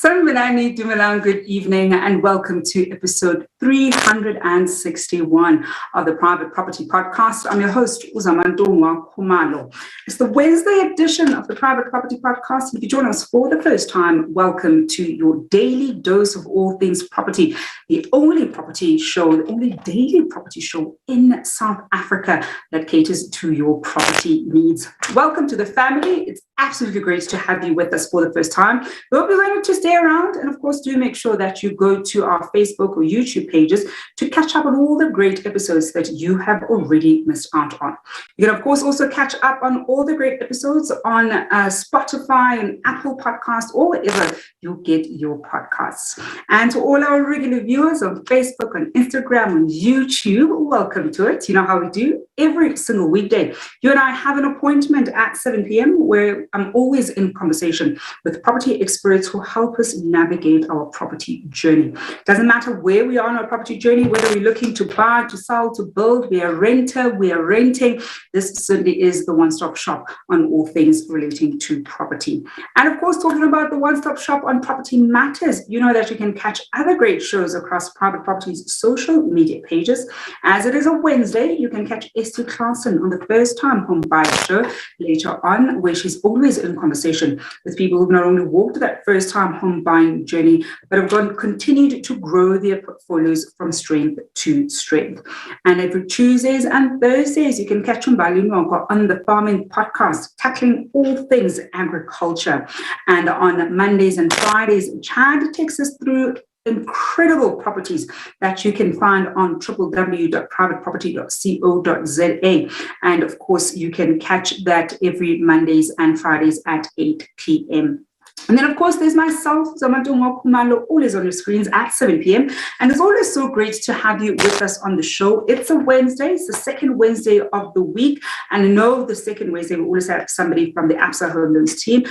Sanibonani, Dumelang, good evening, and welcome to episode 361 of the Private Property Podcast. I'm your host, Khumalo. It's the Wednesday edition of the Private Property Podcast. If you join us for the first time, welcome to your daily dose of all things property, the only property show, the only daily property show in South Africa that caters to your property needs. Welcome to the family. It's absolutely great to have you with us for the first time. We hope you're going to stay around, and of course, do make sure that you go to our Facebook or YouTube pages to catch up on all the great episodes that you have already missed out on. You can, of course, also catch up on all the great episodes on Spotify and Apple Podcasts, or wherever you get your podcasts. And to all our regular viewers on Facebook, on Instagram, on YouTube, welcome to it. You know how we do. every single weekday. You and I have an appointment at 7 p.m. where I'm always in conversation with property experts who help us navigate our property journey. Doesn't matter where we are on our property journey, whether we're looking to buy, to sell, to build, we are a renter, we are renting. This certainly is the one-stop shop on all things relating to property. And of course, talking about the one-stop shop on property matters, you know that you can catch other great shows across Private Property's social media pages. As it is a Wednesday, you can catch Esther Clarkson on the First Time Home Buyer Show later on, where she's always in conversation with people who've not only walked that first-time home buying journey, but have continued to grow their portfolios from strength to strength. And every Tuesdays and Thursdays, you can catch Khumalo on the Farming Podcast, tackling all things agriculture. And on Mondays and Fridays, Chad takes us through incredible properties that you can find on www.privateproperty.co.za. And of course, you can catch that every Mondays and Fridays at 8 p.m. And then, of course, there's myself, Khumalo, always on your screens at 7 p.m. And it's always so great to have you with us on the show. It's a Wednesday. It's the second Wednesday of the week. And I know the second Wednesday, we always have somebody from the Absa Home Loans team.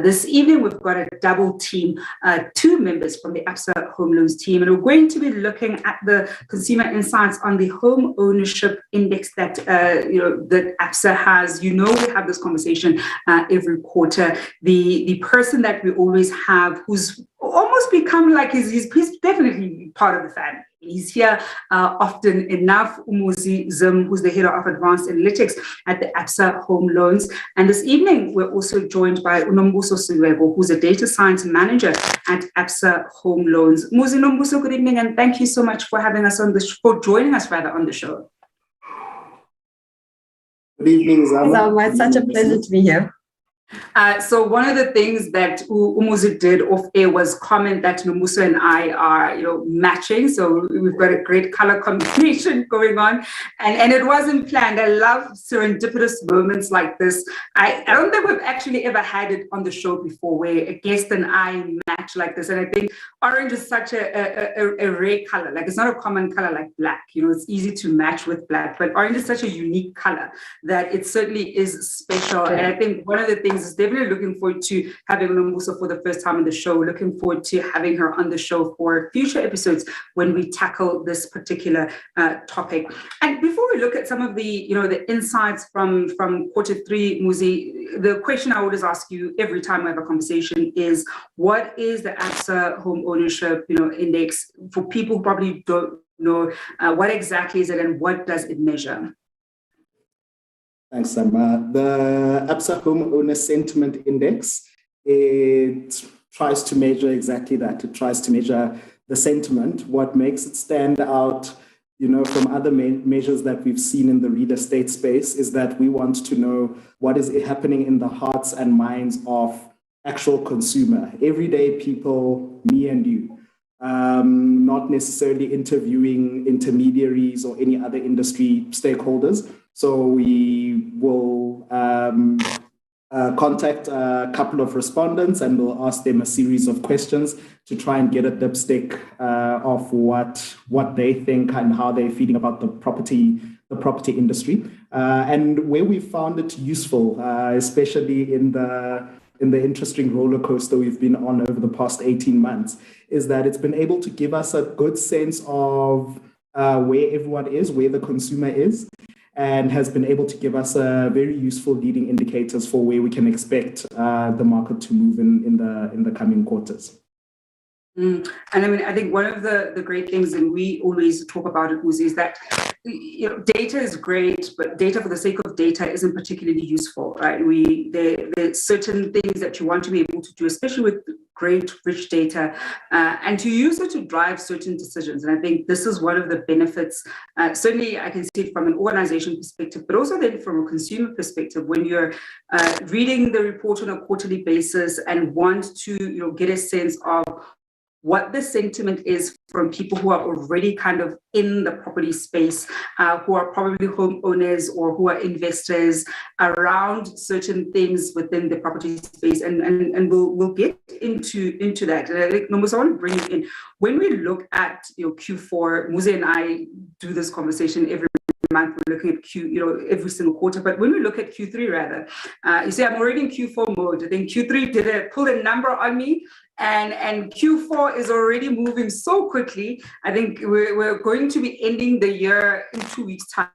This evening, we've got a double team, two members from the Absa Home Loans team. And we're going to be looking at the consumer insights on the Homeownership Index that, that Absa has. You know, we have this conversation every quarter. The person that we always have who's almost become like he's definitely part of the family. He's here often enough, Muzi Zim, who's the head of advanced analytics at the Absa Home Loans. And this evening, we're also joined by Nombuso Silwebo, who's a data science manager at Absa Home Loans. Muzi, Nombuso, good evening, and thank you so much for having us for joining us on the show. Good evening, Zama. It's such a pleasure to be here. So one of the things that Umuzi did off air was comment that Nombuso and I are, matching. So we've got a great color combination going on, and it wasn't planned. I love serendipitous moments like this. I don't think we've actually ever had it on the show before, where a guest and I match like this. And I think orange is such a rare color. Like, it's not a common color like black. It's easy to match with black, but orange is such a unique color that it certainly is special. And I think one of the things is definitely looking forward to having Nombuso for the first time on the show, looking forward to having her on the show for future episodes when we tackle this particular topic. And before we look at some of the, the insights from quarter three, Muzi, the question I always ask you every time I have a conversation is, what is the Absa Home Ownership, index? For people who probably don't know, what exactly is it and what does it measure? Thanks, Sama. The Absa Homeowner Sentiment Index, it tries to measure exactly that. It tries to measure the sentiment. What makes it stand out, from other measures that we've seen in the real estate space is that we want to know what is happening in the hearts and minds of actual consumer, everyday people, me and you. Not necessarily interviewing intermediaries or any other industry stakeholders. So we will contact a couple of respondents and we'll ask them a series of questions to try and get a dipstick of what they think and how they're feeling about the property industry. And where we found it useful, especially in the interesting roller coaster we've been on over the past 18 months, is that it's been able to give us a good sense of where everyone is, where the consumer is, and has been able to give us very useful leading indicators for where we can expect the market to move in the coming quarters. And I think one of the great things, and we always talk about it, Muzi, is that data is great, but data for the sake of data isn't particularly useful, right? There's certain things that you want to be able to do, especially with great, rich data, and to use it to drive certain decisions. And I think this is one of the benefits. Certainly, I can see it from an organization perspective, but also then from a consumer perspective, when you're reading the report on a quarterly basis and want to get a sense of what the sentiment is from people who are already kind of in the property space, who are probably homeowners or who are investors around certain things within the property space. And we'll get into that. And I think, Nombuso, I want to bring you in. When we look at Q4, Muzi and I do this conversation every month. We looking at every single quarter. But when we look at Q3 rather, you see, I'm already in Q4 mode. I think Q3 pulled a number on me, and Q4 is already moving so quickly. I think we're going to be ending the year in 2 weeks' time.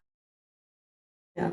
Yeah.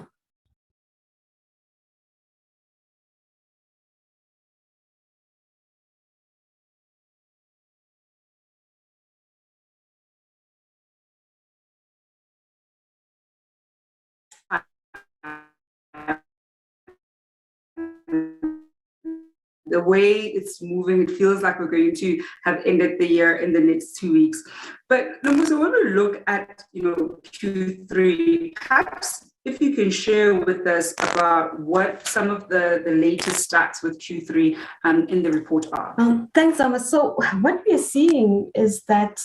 The way it's moving, it feels like we're going to have ended the year in the next 2 weeks. But Muzi, when we look at Q3, perhaps if you can share with us about what some of the latest stats with Q3 in the report are. Thanks, Amma. So what we are seeing is that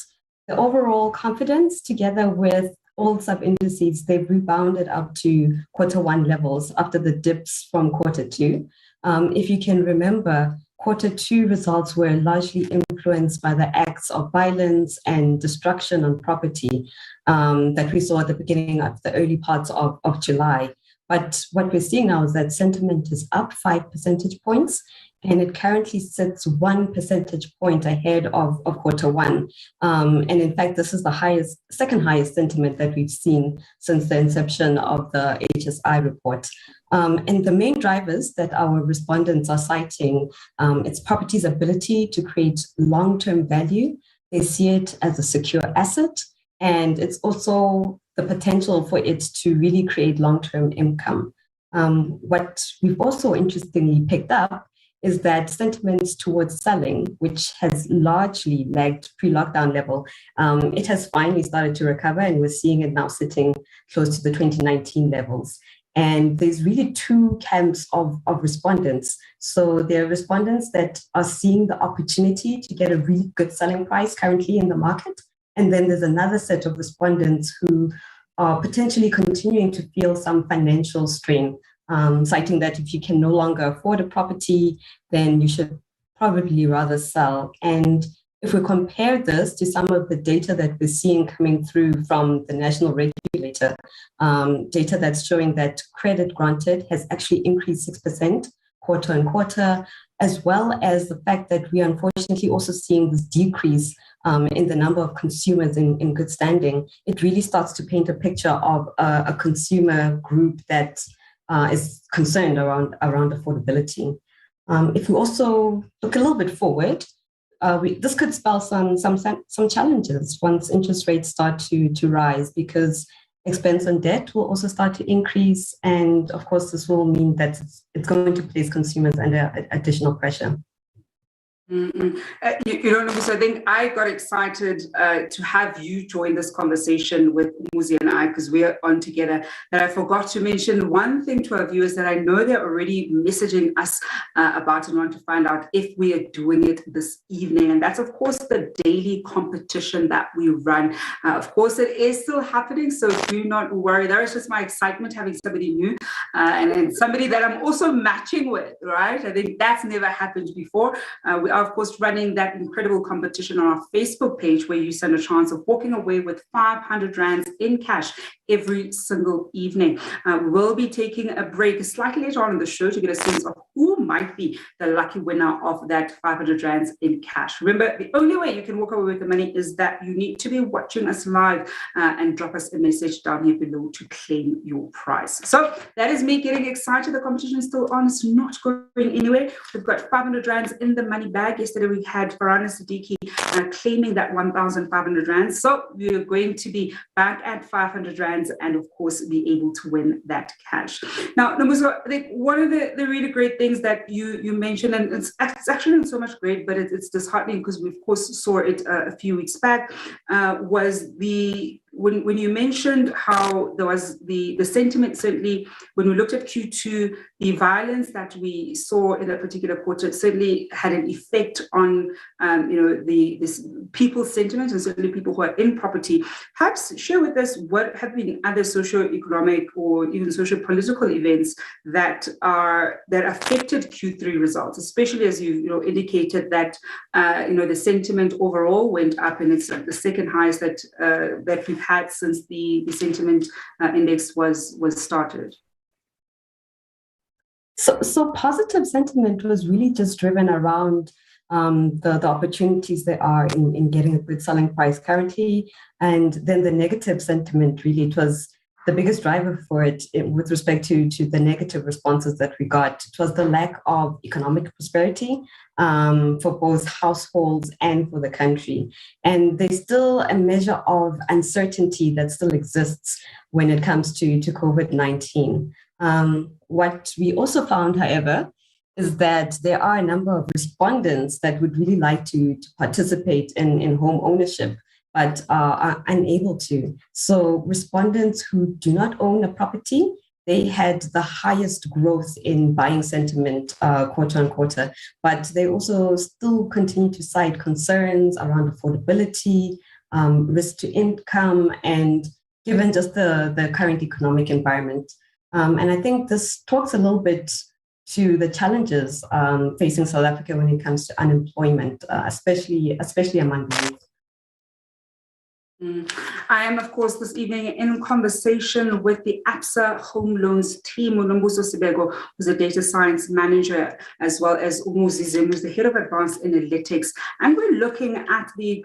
the overall confidence, together with all sub-indices, they've rebounded up to Q1 levels after the dips from Q2. If you can remember, Q2 results were largely influenced by the acts of violence and destruction on property that we saw at the beginning of the early parts of July. But what we're seeing now is that sentiment is up 5 percentage points, and it currently sits 1 percentage point ahead of Q1. And in fact, this is the second highest sentiment that we've seen since the inception of the HSI report. And the main drivers that our respondents are citing, it's property's ability to create long-term value. They see it as a secure asset, and it's also the potential for it to really create long-term income. What we've also interestingly picked up is that sentiments towards selling, which has largely lagged pre-lockdown level, it has finally started to recover, and we're seeing it now sitting close to the 2019 levels. And there's really two camps of respondents. So there are respondents that are seeing the opportunity to get a really good selling price currently in the market. And then there's another set of respondents who are potentially continuing to feel some financial strain, citing that if you can no longer afford a property, then you should probably rather sell. And if we compare this to some of the data that we're seeing coming through from the national regulator, data that's showing that credit granted has actually increased 6% quarter on quarter, as well as the fact that we are unfortunately also seeing this decrease in the number of consumers in good standing, it really starts to paint a picture of a consumer group that is concerned around affordability. If we also look a little bit forward, this could spell some challenges once interest rates start to rise, because expense on debt will also start to increase, and of course this will mean that it's going to place consumers under additional pressure. So I think I got excited to have you join this conversation with Muzi and I, because we're on together. And I forgot to mention one thing to our viewers that I know they're already messaging us about and want to find out if we are doing it this evening. And that's, of course, the daily competition that we run. Of course, it is still happening, so do not worry. That is just my excitement having somebody new and somebody that I'm also matching with, right? I think that's never happened before. We are, of course, running that incredible competition on our Facebook page, where you stand a chance of walking away with 500 rands in cash every single evening. We'll be taking a break slightly later on in the show to get a sense of who might be the lucky winner of that 500 rands in cash. Remember, the only way you can walk away with the money is that you need to be watching us live and drop us a message down here below to claim your prize. So that is me getting excited. The competition is still on. It's not going anywhere. We've got 500 rands in the money bag. Yesterday we had Farana Siddiqui claiming that 1,500 rands. So we're going to be back at 500 rands and, of course, be able to win that cash. Now, Muzi, I think one of the really great things that you mentioned, and it's actually not so much great, but it's disheartening because we, of course, saw it a few weeks back, was when you mentioned how there was the sentiment, certainly when we looked at Q2, the violence that we saw in a particular quarter certainly had an effect on this people's sentiment, and certainly people who are in property. Perhaps share with us what have been other socio-economic or even socio-political events that affected Q3 results, especially as you indicated that the sentiment overall went up, and it's the second highest that we've had since the sentiment index was started? So positive sentiment was really just driven around the opportunities there are in getting a good selling price currently. And then the negative sentiment, really, it was the biggest driver for it with respect to the negative responses that we got. It was the lack of economic prosperity for both households and for the country. And there's still a measure of uncertainty that still exists when it comes to COVID-19. What we also found, however, is that there are a number of respondents that would really like to participate in home ownership, but are unable to. So respondents who do not own a property, they had the highest growth in buying sentiment quarter on quarter, but they also still continue to cite concerns around affordability, risk to income, and given just the current economic environment. And I think this talks a little bit to the challenges facing South Africa when it comes to unemployment, especially among youth. I am, of course, this evening in conversation with the Absa Home Loans team, Muzi Zim, who's a data science manager, as well as Muzi Zim, who's the head of advanced analytics. And we're looking at the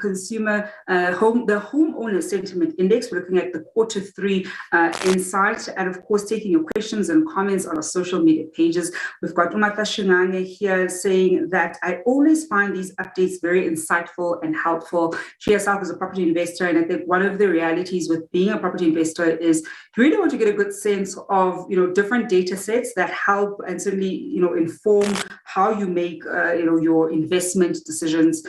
Homeowner Sentiment Index. We're looking at the Q3 insight, and of course, taking your questions and comments on our social media pages. We've got Umata Shinane here saying that I always find these updates very insightful and helpful. She herself is a property investor, and I think one of the realities with being a property investor is you really want to get a good sense of different data sets that help and certainly inform how you make your investment decisions.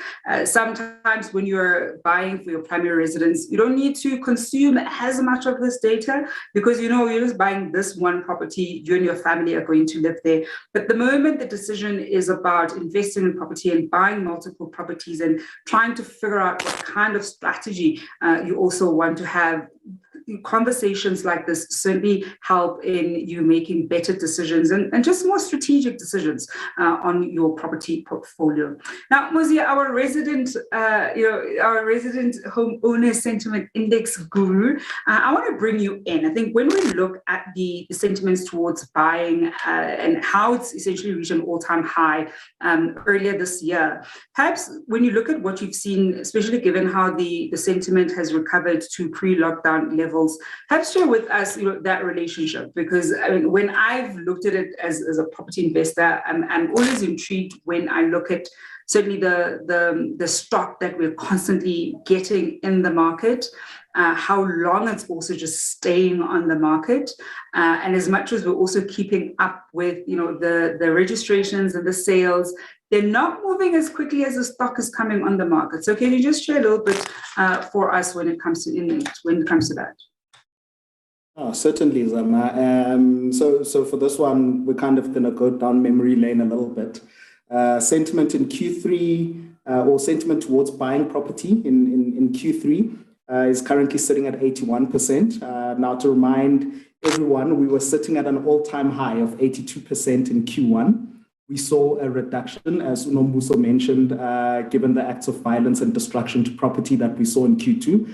Sometimes when you're buying for your primary residence, you don't need to consume as much of this data because you're just buying this one property. You and your family are going to live there. But the moment the decision is about investing in property and buying multiple properties and trying to figure out what kind of strategy you also want to have, conversations like this certainly help in you making better decisions and just more strategic decisions on your property portfolio. Now, Muzi, our resident homeowner sentiment index guru, I want to bring you in. I think when we look at the sentiments towards buying and how it's essentially reached an all-time high earlier this year, perhaps when you look at what you've seen, especially given how the sentiment has recovered to pre-lockdown levels, perhaps share with us that relationship, because when I've looked at it as a property investor, I'm always intrigued when I look at certainly the stock that we're constantly getting in the market, how long it's also just staying on the market, and as much as we're also keeping up with the registrations and the sales, they're not moving as quickly as the stock is coming on the market. So can you just share a little bit for us when it comes to that? Oh, certainly, Zama. So for this one, we're kind of going to go down memory lane a little bit. Sentiment in Q3, or sentiment towards buying property in Q3 is currently sitting at 81%. Now, to remind everyone, we were sitting at an all-time high of 82% in Q1. We saw a reduction, as Unombuso mentioned, given the acts of violence and destruction to property that we saw in Q2.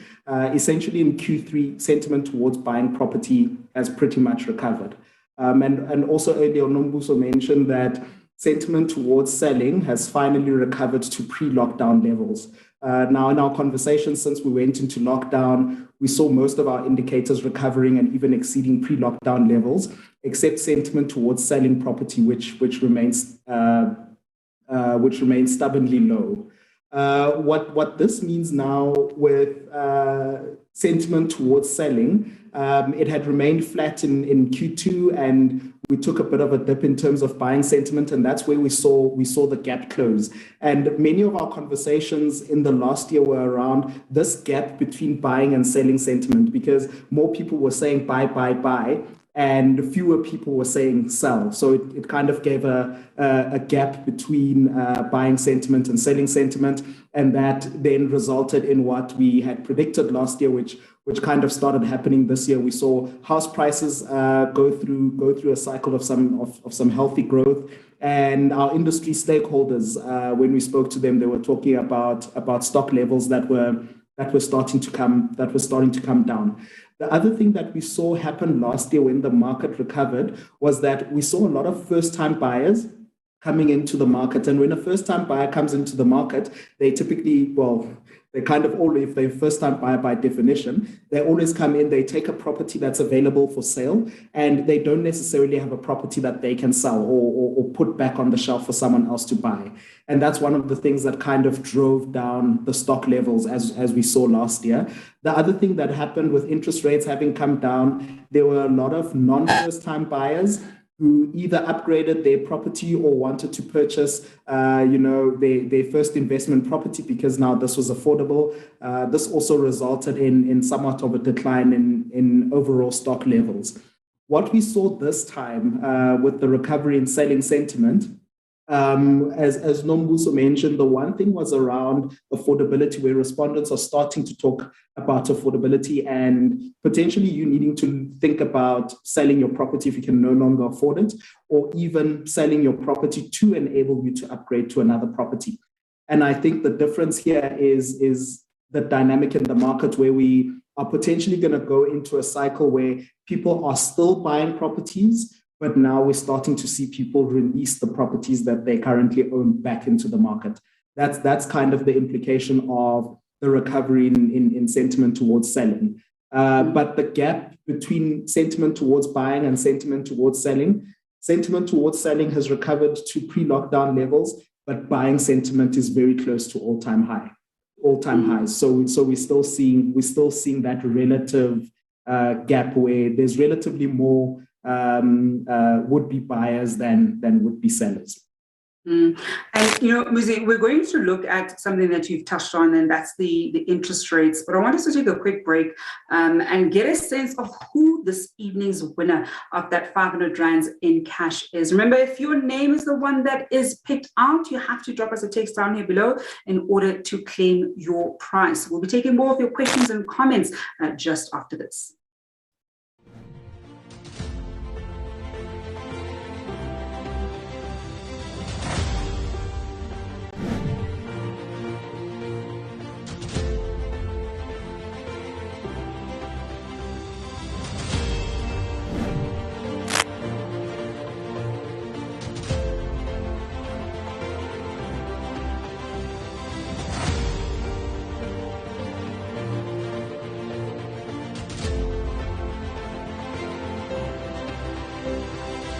Essentially, in Q3, sentiment towards buying property has pretty much recovered. And also earlier, Unombuso mentioned that sentiment towards selling has finally recovered to pre-lockdown levels. Now, in our conversation since we went into lockdown, we saw most of our indicators recovering and even exceeding pre-lockdown levels, except sentiment towards selling property, which remains stubbornly low. What this means now with sentiment towards selling, it had remained flat in Q2, and we took a bit of a dip in terms of buying sentiment, and that's where we saw the gap close. And many of our conversations in the last year were around this gap between buying and selling sentiment, because more people were saying buy, and fewer people were saying sell. So it kind of gave a gap between buying sentiment and selling sentiment, and that then resulted in what we had predicted last year, which kind of started happening this year. We saw house prices go through a cycle of some healthy growth, and our industry stakeholders, when we spoke to them, they were talking about stock levels that were that were starting to come down. The other thing that we saw happen last year when the market recovered was that we saw a lot of first-time buyers coming into the market. And when a first-time buyer comes into the market, they typically, they kind of always, if they're first-time buyer by definition, they always come in, they take a property that's available for sale, and they don't necessarily have a property that they can sell or put back on the shelf for someone else to buy. And that's one of the things that kind of drove down the stock levels as we saw last year. The other thing that happened with interest rates having come down, there were a lot of non-first-time buyers who either upgraded their property or wanted to purchase, their first investment property because now this was affordable. This also resulted in somewhat of a decline in overall stock levels. What we saw this time with the recovery in selling sentiment, as Nombuso mentioned, the one thing was around affordability, where respondents are starting to talk about affordability and potentially you needing to think about selling your property if you can no longer afford it, or even selling your property to enable you to upgrade to another property. And I think the difference here is the dynamic in the market where we are potentially going to go into a cycle where people are still buying properties, but now we're starting to see people release the properties that they currently own back into the market. That's kind of the implication of the recovery in sentiment towards selling. But the gap between sentiment towards buying and sentiment towards selling has recovered to pre-lockdown levels, but buying sentiment is very close to all-time highs. So we're still seeing that relative gap where there's relatively more would-be buyers than would-be sellers. And, Muzi, we're going to look at something that you've touched on, and that's the interest rates. But I want us to take a quick break and get a sense of who this evening's winner of that 500 rands in cash is. Remember, if your name is the one that is picked out, you have to drop us a text down here below in order to claim your prize. We'll be taking more of your questions and comments just after this.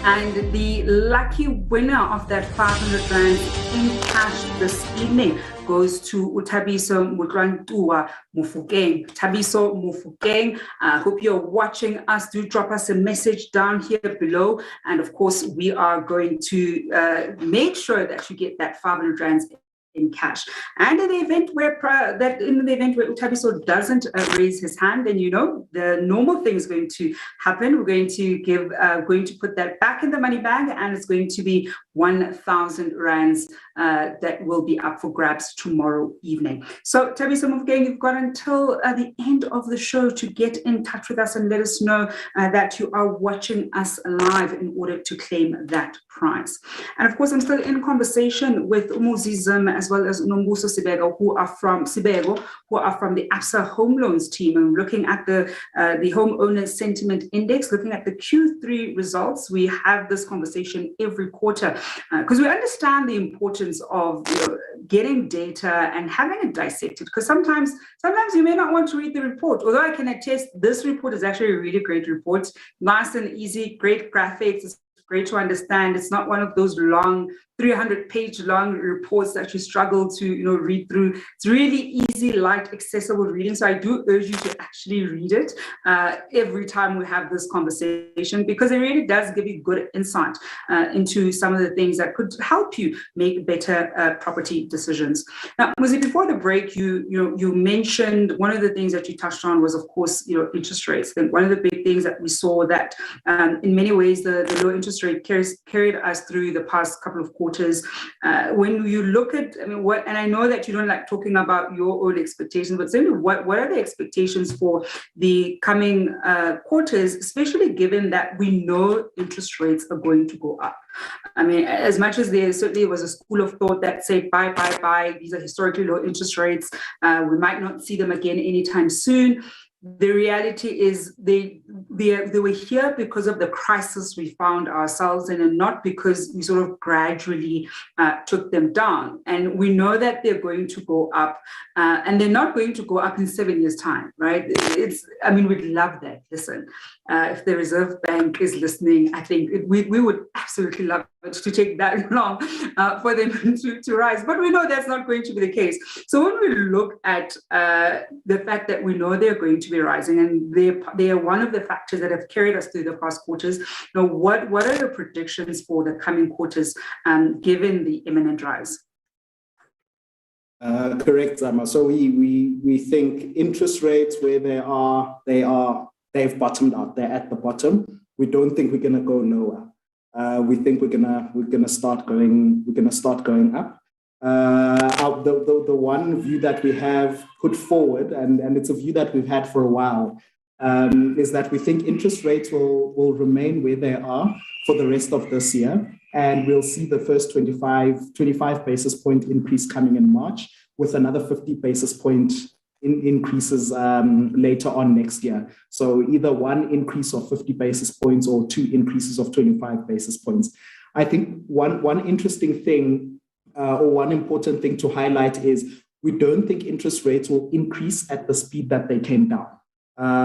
And the lucky winner of that 500 rand in cash this evening goes to Utabiso Mutlantua Mufukeng. Tabiso Mufukeng, I hope you're watching us. Do drop us a message down here below. And of course, we are going to make sure that you get that 500 rands in cash. And in the event where Utabiso doesn't raise his hand, then the normal thing is going to happen. We're going to put that back in the money bag, and it's going to be 1,000 rands that will be up for grabs tomorrow evening. So Tabiso Mufukeng, you've got until the end of the show to get in touch with us and let us know that you are watching us live in order to claim that prize. And of course, I'm still in conversation with Muzi Zim as well as Nombuso Sibego, who are from the Absa Home Loans team, and looking at the Homeowner Sentiment Index, looking at the Q3 results. We have this conversation every quarter because we understand the importance of getting data and having it dissected, because sometimes you may not want to read the report, although I can attest this report is actually a really great report, nice and easy, great graphics. It's great to understand. It's not one of those long 300-page long reports that you struggle to read through. It's really easy, light, accessible reading. So I do urge you to actually read it every time we have this conversation, because it really does give you good insight into some of the things that could help you make better property decisions. Now, Muzi, before the break, you mentioned one of the things that you touched on was, of course, interest rates. And one of the big things that we saw that in many ways the low interest rate carried us through the past couple of quarters quarters. When you look at, I mean, and I know that you don't like talking about your own expectations, but certainly what are the expectations for the coming quarters, especially given that we know interest rates are going to go up? I mean, as much as there certainly was a school of thought that said, buy, these are historically low interest rates, we might not see them again anytime soon. The reality is they were here because of the crisis we found ourselves in, and not because we sort of gradually took them down. And we know that they're going to go up, and they're not going to go up in 7 years' time, right? We'd love that. Listen, if the Reserve Bank is listening, I think we would absolutely love it to take that long for them to rise. But we know that's not going to be the case. So when we look at the fact that we know they're going to be rising, and they are one of the factors that have carried us through the past quarters, what are the predictions for the coming quarters given the imminent rise? Correct, Zama. So we think interest rates where they've bottomed out. They're at the bottom. We don't think we're going to go lower. We think we're gonna start going up. The one view that we have put forward, and it's a view that we've had for a while, is that we think interest rates will remain where they are for the rest of this year, and we'll see the first 25 basis point increase coming in March, with another 50 basis point increases later on next year. So either one increase of 50 basis points or two increases of 25 basis points. I think one interesting thing or one important thing to highlight is we don't think interest rates will increase at the speed that they came down.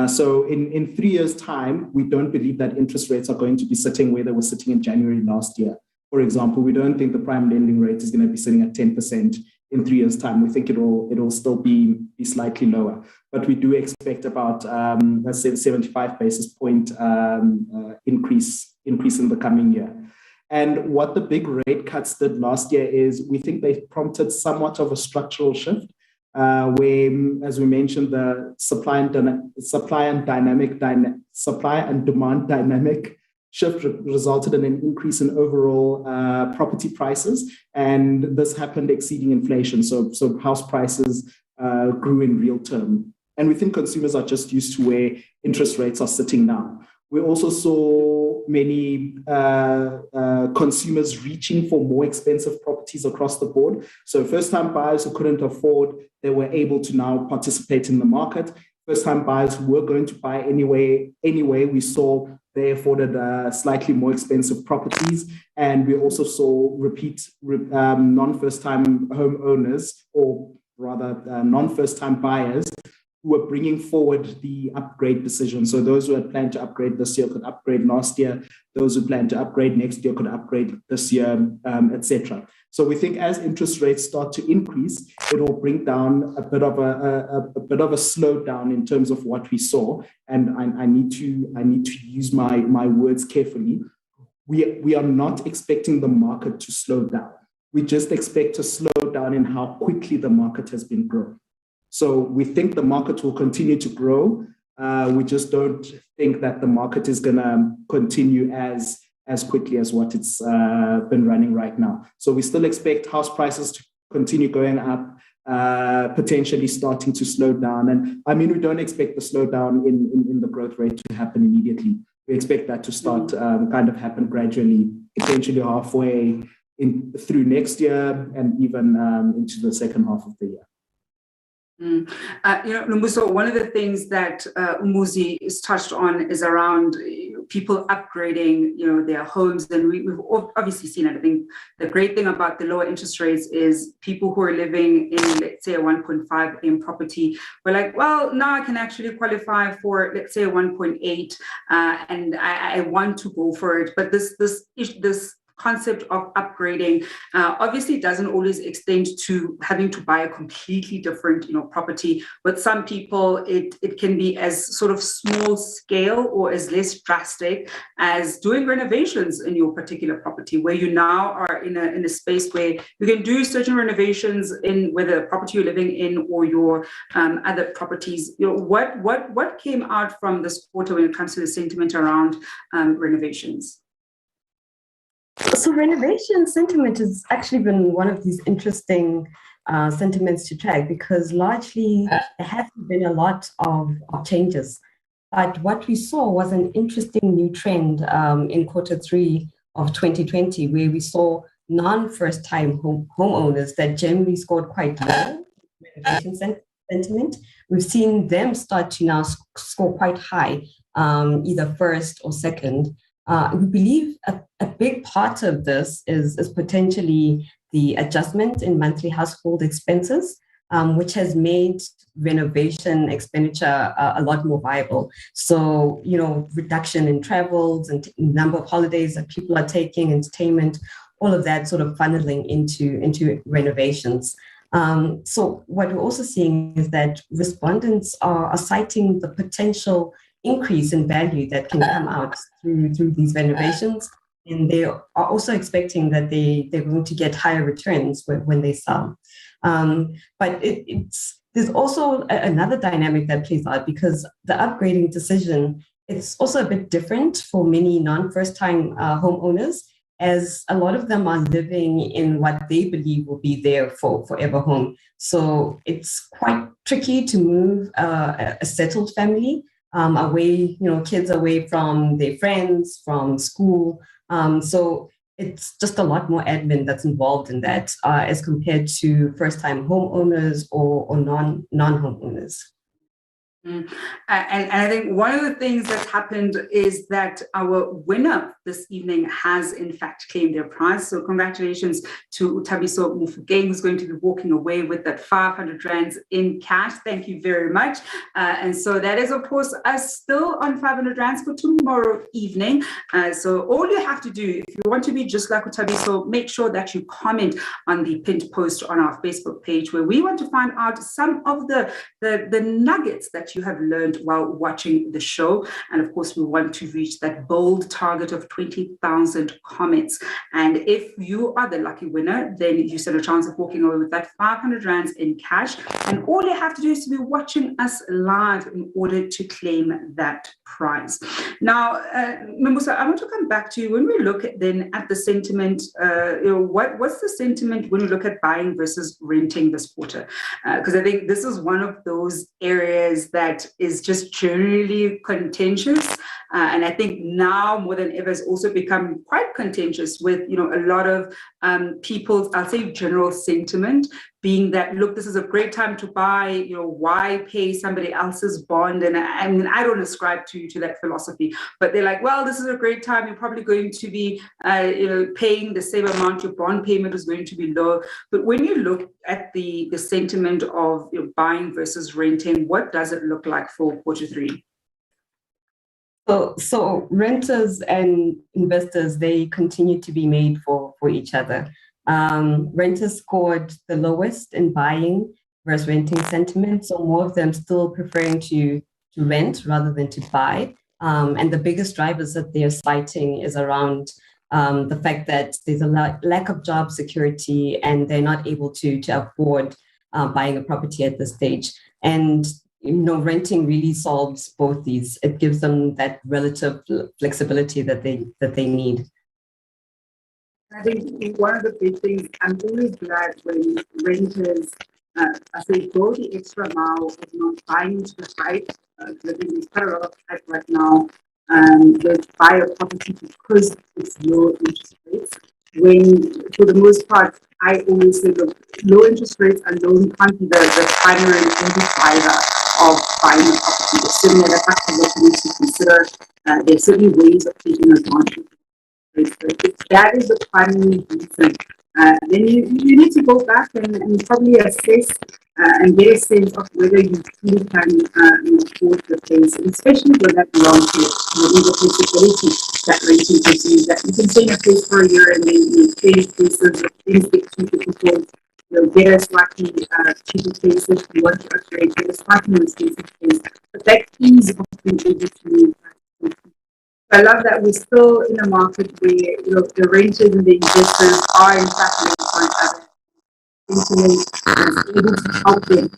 So in 3 years' time, we don't believe that interest rates are going to be sitting where they were sitting in January last year. For example, we don't think the prime lending rate is going to be sitting at 10% in 3 years' time. We think it'll still be slightly lower, but we do expect about let's say 75 basis point increase in the coming year. And what the big rate cuts did last year is we think they prompted somewhat of a structural shift, where, as we mentioned, the supply and demand dynamic shift resulted in an increase in overall property prices, and this happened exceeding inflation. So house prices grew in real term, and we think consumers are just used to where interest rates are sitting now. We also saw many consumers reaching for more expensive properties across the board. So first-time buyers who couldn't afford, they were able to now participate in the market. First-time buyers who were going to buy anyway, we saw they afforded slightly more expensive properties. And we also saw repeat non-first-time homeowners, or rather non-first-time buyers, who were bringing forward the upgrade decision. So those who had planned to upgrade this year could upgrade last year. Those who planned to upgrade next year could upgrade this year, etc. So we think as interest rates start to increase, it will bring down a bit of a slowdown in terms of what we saw. And I need to use my words carefully. We are not expecting the market to slow down. We just expect a slowdown in how quickly the market has been growing. So we think the market will continue to grow. We just don't think that the market is going to continue as quickly as what it's been running right now. So we still expect house prices to continue going up, potentially starting to slow down. And I mean, we don't expect the slowdown in the growth rate to happen immediately. We expect that to start kind of happen gradually, potentially halfway through next year and even into the second half of the year. Nombuso, one of the things that Muzi is touched on is around people upgrading, their homes, and we've obviously seen it. I think the great thing about the lower interest rates is people who are living in, let's say, a 1.5 M property were like, well, now I can actually qualify for, let's say, a 1.8, and I want to go for it. But this concept of upgrading obviously doesn't always extend to having to buy a completely different property. But some people it can be as sort of small scale or as less drastic as doing renovations in your particular property, where you now are in a space where you can do certain renovations in whether the property you're living in or your other properties. What came out from this quarter when it comes to the sentiment around renovations? So renovation sentiment has actually been one of these interesting sentiments to track because largely there hasn't been a lot of changes. But what we saw was an interesting new trend in Q3 of 2020, where we saw non-first time homeowners that generally scored quite low renovation sentiment. We've seen them start to now score quite high, either first or second. We believe a big part of this is potentially the adjustment in monthly household expenses, which has made renovation expenditure a lot more viable. So, reduction in travels and number of holidays that people are taking, entertainment, all of that sort of funneling into renovations. So what we're also seeing is that respondents are citing the potential increase in value that can come out through these renovations. And they are also expecting that they're going to get higher returns when they sell. But there's also another dynamic that plays out because the upgrading decision is also a bit different for many non-first-time homeowners, as a lot of them are living in what they believe will be their forever home. So it's quite tricky to move a settled family away, kids away from their friends, from school. So it's just a lot more admin that's involved in that as compared to first-time homeowners or non-homeowners. And I think one of the things that's happened is that our winner this evening has in fact claimed their prize. So congratulations to Utabiso Mufugeng, who's going to be walking away with that 500 rands in cash. Thank you very much. And so that is, of course, us still on 500 rands for tomorrow evening. So all you have to do, if you want to be just like Utabiso, make sure that you comment on the pinned post on our Facebook page, where we want to find out some of the nuggets that you have learned while watching the show. And of course, we want to reach that bold target of 20,000 comments. And if you are the lucky winner, then you stand a chance of walking away with that 500 rands in cash. And all you have to do is to be watching us live in order to claim that prize. Now, Mimbusa, I want to come back to you. When we look at the sentiment, what's the sentiment when we look at buying versus renting this quarter? Because I think this is one of those areas that is just generally contentious. And I think now more than ever has also become quite contentious with, a lot of people's, I'll say, general sentiment being that, look, this is a great time to buy, why pay somebody else's bond? And I mean, I don't ascribe to that philosophy, but they're like, well, this is a great time. You're probably going to be, paying the same amount. Your bond payment is going to be low. But when you look at the sentiment of buying versus renting, what does it look like for Q3? So renters and investors, they continue to be made for each other. Renters scored the lowest in buying versus renting sentiment. So more of them still preferring to rent rather than to buy. And the biggest drivers that they're citing is around the fact that there's a lack of job security and they're not able to afford buying a property at this stage. And renting really solves both these. It gives them that relative flexibility that they need. I think one of the big things, I'm always glad when renters, I say, go the extra mile of not buying into the hype. I think there's quite a lot of hype right now with buy a property because it's low interest rates. When, for the most part, I always say, look, low interest rates alone can't be the primary driver of buying a property. There's certainly other factors that you need to consider. There's certainly ways of taking advantage. If that is the primary reason, then you need to go back and probably assess and get a sense of whether you truly can afford the place, and especially with that long term, the flexibility that renting gives you, that you can stay in a place for a year and then change places, or things get too difficult, get a slightly cheaper place if you want to upgrade, get a slightly more expensive place. But that ease of being able to I love that we're still in a market where the renters and the investors are in fact looking for each other. Internet is able to help them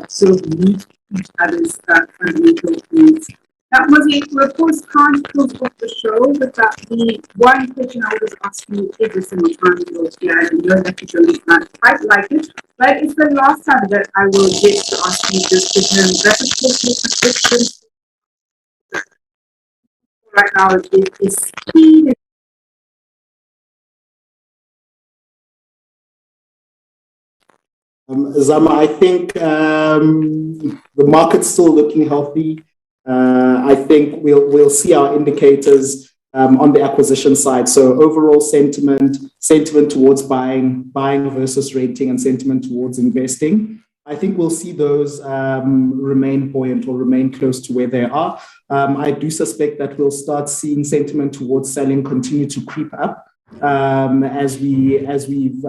sort of meet each other's fundamental needs. Now, Muzi, we of course can't close off the show without the one question I always ask you every single time you go here, and I know that you don't quite like it, but it's the last time that I will get to ask you this question. That's of course your prediction right now is speed. Zama, I think the market's still looking healthy. I think we'll see our indicators on the acquisition side. So overall sentiment towards buying versus renting, and sentiment towards investing. I think we'll see those remain buoyant or remain close to where they are. I do suspect that we'll start seeing sentiment towards selling continue to creep up as we've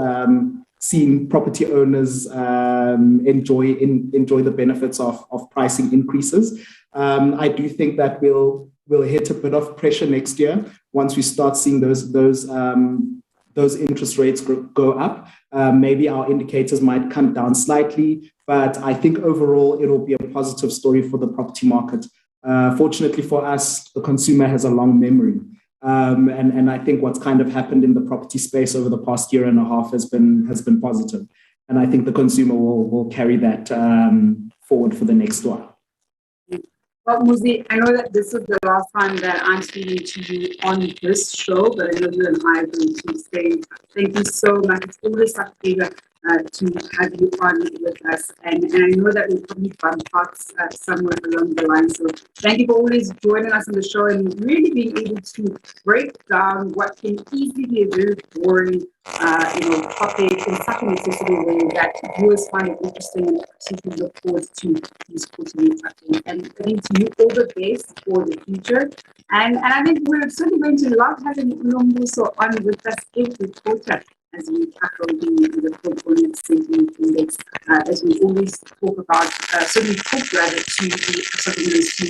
seen property owners enjoy the benefits of pricing increases. I do think that we'll hit a bit of pressure next year once we start seeing those interest rates go up. Maybe our indicators might come down slightly, but I think overall it'll be a positive story for the property market. Fortunately for us, the consumer has a long memory. And I think what's kind of happened in the property space over the past year and a half has been positive. And I think the consumer will carry that forward for the next while. Well, Muzi, I know that this is the last time that I'm speaking to you on this show, but I know you and I are going to stay. Thank you so much. It's always such a pleasure to have you on with us. And I know that we'll probably bump paths somewhere along the line. So thank you for always joining us on the show and really being able to break down what can easily be a very boring topic in such an accessible way that viewers find it interesting and particularly look forward to these quarterly updates. And I think to you all the best for the future. And I think we're certainly going to love having Muzi on with us every quarter as we tackle the Homeowner Sentiment Index, as we always talk about, certainly talk rather to something that is to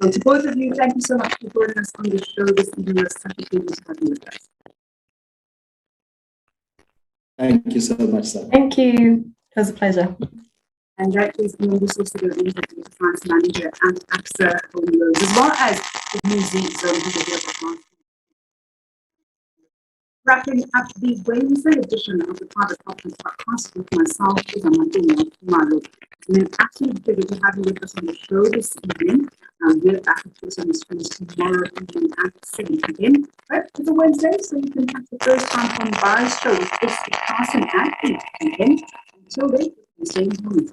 so to both of you, thank you so much for joining us on the show this evening. It's such a pleasure to have you with us. Thank you so much, sir. Thank you. It was a pleasure. And that is Muzi Zim, the finance manager at Absa Home Loans, as well as Muzi Zim, who's a developer. Wrapping up the Wednesday edition of the Private Property Podcast with myself, Khumalo. It's been an absolute pleasure to have you with us on the show this evening. We're back, of course, on the screens tomorrow evening at 7 p.m. But it's a Wednesday, so you can catch the first time on Buyer's Show with this passing at 8 p.m. Until then, we're staying home.